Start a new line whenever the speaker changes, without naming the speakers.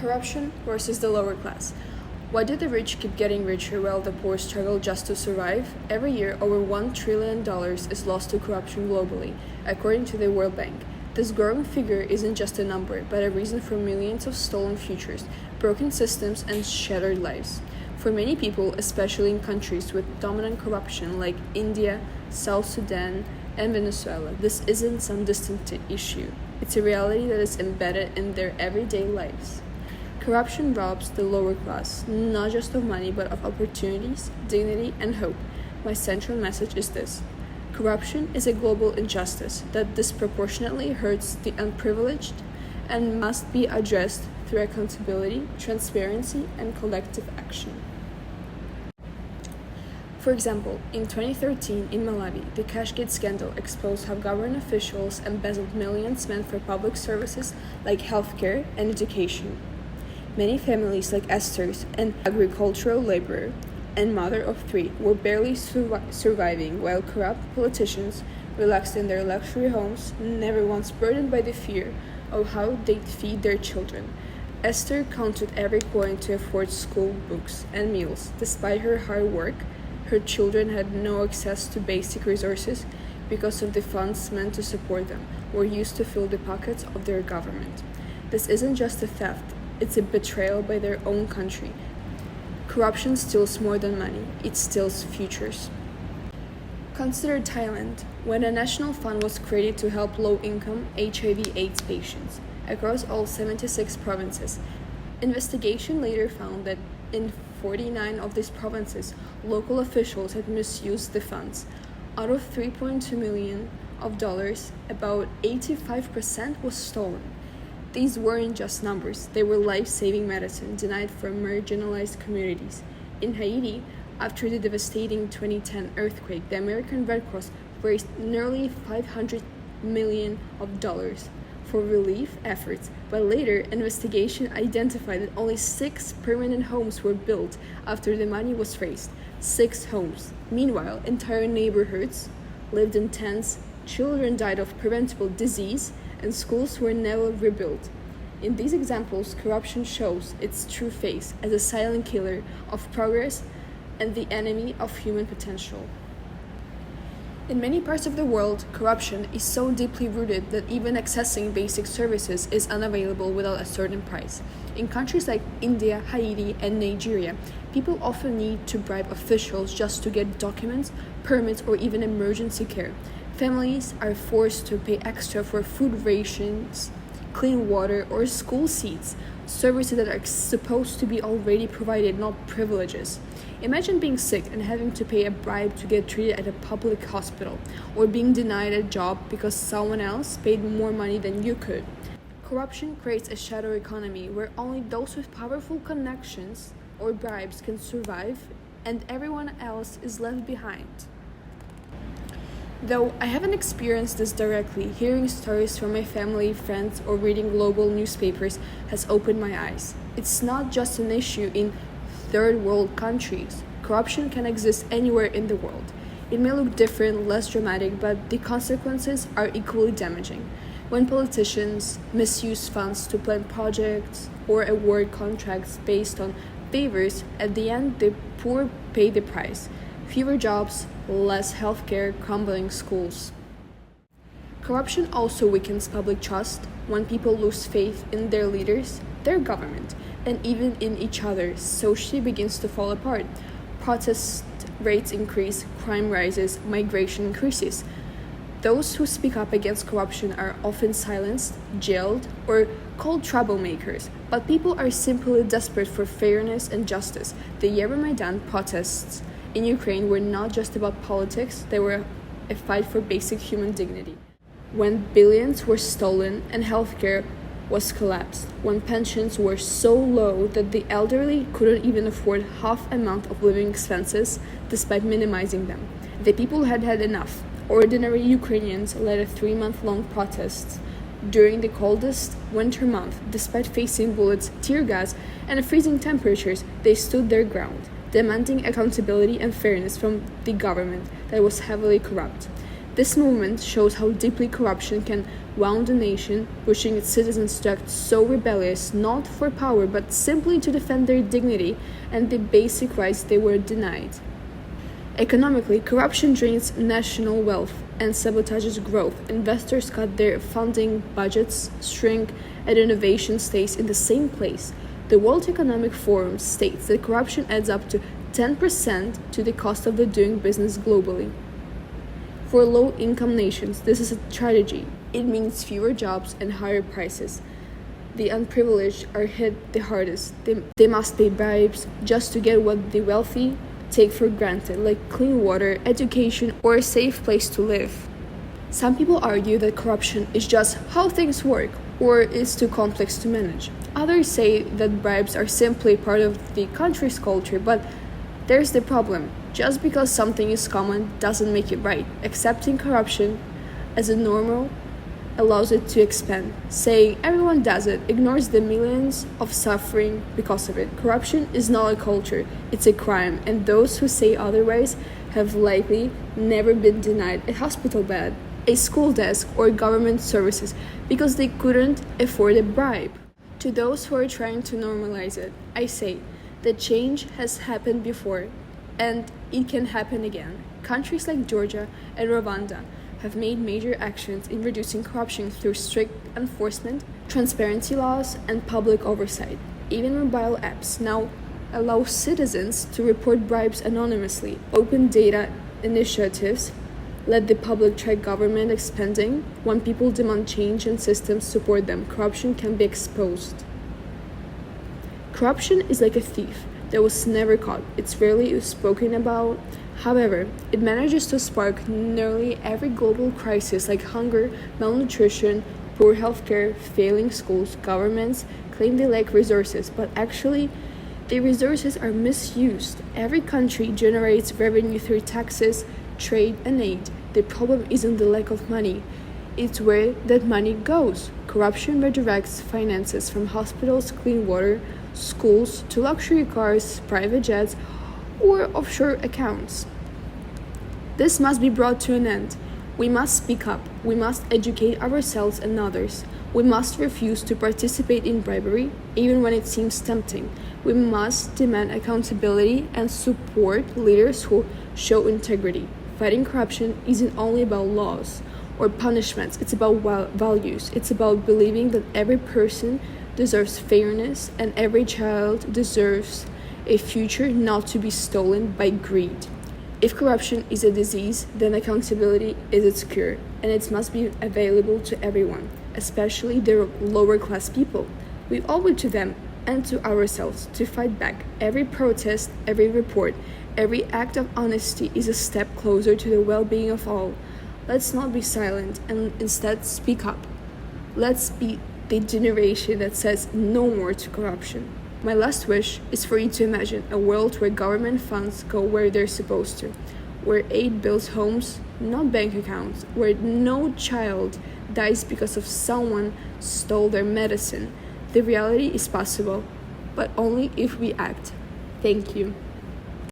Corruption versus the lower class. Why do the rich keep getting richer while the poor struggle just to survive? Every year, over $1 trillion is lost to corruption globally, according to the World Bank. This growing figure isn't just a number, but a reason for millions of stolen futures, broken systems, and shattered lives. For many people, especially in countries with dominant corruption like India, South Sudan, and Venezuela, this isn't some distant issue. It's a reality that is embedded in their everyday lives. Corruption robs the lower class, not just of money, but of opportunities, dignity, and hope. My central message is this. Corruption is a global injustice that disproportionately hurts the unprivileged and must be addressed through accountability, transparency, and collective action. For example, in 2013 in Malawi, the Cashgate scandal exposed how government officials embezzled millions meant for public services like healthcare and education. Many families like Esther's, an agricultural laborer and mother of three, were barely surviving, while corrupt politicians, relaxed in their luxury homes, never once burdened by the fear of how they'd feed their children. Esther counted every coin to afford school books and meals. Despite her hard work, her children had no access to basic resources because of the funds meant to support them were used to fill the pockets of their government. This isn't just a theft, it's a betrayal by their own country. Corruption steals more than money, it steals futures. Consider Thailand, when a national fund was created to help low-income HIV/AIDS patients across all 76 provinces. Investigation later found that in 49 of these provinces, local officials had misused the funds. Out of $3.2 million, about 85% was stolen. These weren't just numbers, they were life-saving medicine denied for marginalized communities. In Haiti, after the devastating 2010 earthquake, the American Red Cross raised nearly $500 million for relief efforts, but later investigation identified that only 6 permanent homes were built after the money was raised. 6 homes. Meanwhile, entire neighborhoods lived in tents, children died of preventable disease, and schools were never rebuilt. In these examples, corruption shows its true face as a silent killer of progress and the enemy of human potential. In many parts of the world, corruption is so deeply rooted that even accessing basic services is unavailable without a certain price. In countries like India, Haiti, and Nigeria, people often need to bribe officials just to get documents, permits, or even emergency care. Families are forced to pay extra for food rations, clean water, or school seats, services that are supposed to be already provided, not privileges. Imagine being sick and having to pay a bribe to get treated at a public hospital, or being denied a job because someone else paid more money than you could. Corruption creates a shadow economy where only those with powerful connections or bribes can survive, and everyone else is left behind. Though I haven't experienced this directly, hearing stories from my family, friends, or reading global newspapers has opened my eyes. It's not just an issue in third world countries. Corruption can exist anywhere in the world. It may look different, less dramatic, but the consequences are equally damaging. When politicians misuse funds to plan projects or award contracts based on favors, at the end the poor pay the price. Fewer jobs, less healthcare, crumbling schools. Corruption also weakens public trust when people lose faith in their leaders, their government, and even in each other. Society begins to fall apart. Protest rates increase, crime rises, migration increases. Those who speak up against corruption are often silenced, jailed, or called troublemakers, but people are simply desperate for fairness and justice. The Euromaidan protests in Ukraine were not just about politics, they were a fight for basic human dignity. When billions were stolen and healthcare was collapsed, when pensions were so low that the elderly couldn't even afford half a month of living expenses despite minimizing them, the people had had enough. Ordinary Ukrainians led a 3-month-long protest during the coldest winter month. Despite facing bullets, tear gas, and freezing temperatures, they stood their ground, demanding accountability and fairness from the government that was heavily corrupt. This movement shows how deeply corruption can wound a nation, pushing its citizens to act so rebellious not for power but simply to defend their dignity and the basic rights they were denied. Economically, corruption drains national wealth and sabotages growth. Investors cut their funding budgets, shrink, and innovation stays in the same place. The World Economic Forum states that corruption adds up to 10% to the cost of doing business globally. For low-income nations, this is a tragedy. It means fewer jobs and higher prices. The unprivileged are hit the hardest. They must pay bribes just to get what the wealthy take for granted, like clean water, education, or a safe place to live. Some people argue that corruption is just how things work, or is too complex to manage. Others say that bribes are simply part of the country's culture, but there's the problem. Just because something is common doesn't make it right. Accepting corruption as a normal allows it to expand. Saying everyone does it ignores the millions of suffering because of it. Corruption is not a culture, it's a crime, and those who say otherwise have likely never been denied a hospital bed, a school desk, or government services because they couldn't afford a bribe. To those who are trying to normalize it, I say that change has happened before and it can happen again. Countries like Georgia and Rwanda have made major actions in reducing corruption through strict enforcement, transparency laws, and public oversight. Even mobile apps now allow citizens to report bribes anonymously. Open data initiatives let the public track government expanding. When people demand change and systems support them, corruption can be exposed. Corruption is like a thief that was never caught. It's rarely spoken about. However, it manages to spark nearly every global crisis like hunger, malnutrition, poor healthcare, failing schools. Governments claim they lack resources, but actually, the resources are misused. Every country generates revenue through taxes, trade, and aid. The problem isn't the lack of money, it's where that money goes. Corruption redirects finances from hospitals, clean water, schools, to luxury cars, private jets, or offshore accounts. This must be brought to an end. We must speak up. We must educate ourselves and others. We must refuse to participate in bribery, even when it seems tempting. We must demand accountability and support leaders who show integrity. Fighting corruption isn't only about laws or punishments, it's about values. It's about believing that every person deserves fairness and every child deserves a future not to be stolen by greed. If corruption is a disease, then accountability is its cure, and it must be available to everyone, especially the lower class people. We owe it to them and to ourselves to fight back. Every protest, every report, every act of honesty is a step closer to the well-being of all. Let's not be silent and instead speak up. Let's be the generation that says no more to corruption. My last wish is for you to imagine a world where government funds go where they're supposed to, where aid builds homes, not bank accounts, where no child dies because of someone stole their medicine. The reality is possible, but only if we act. Thank you.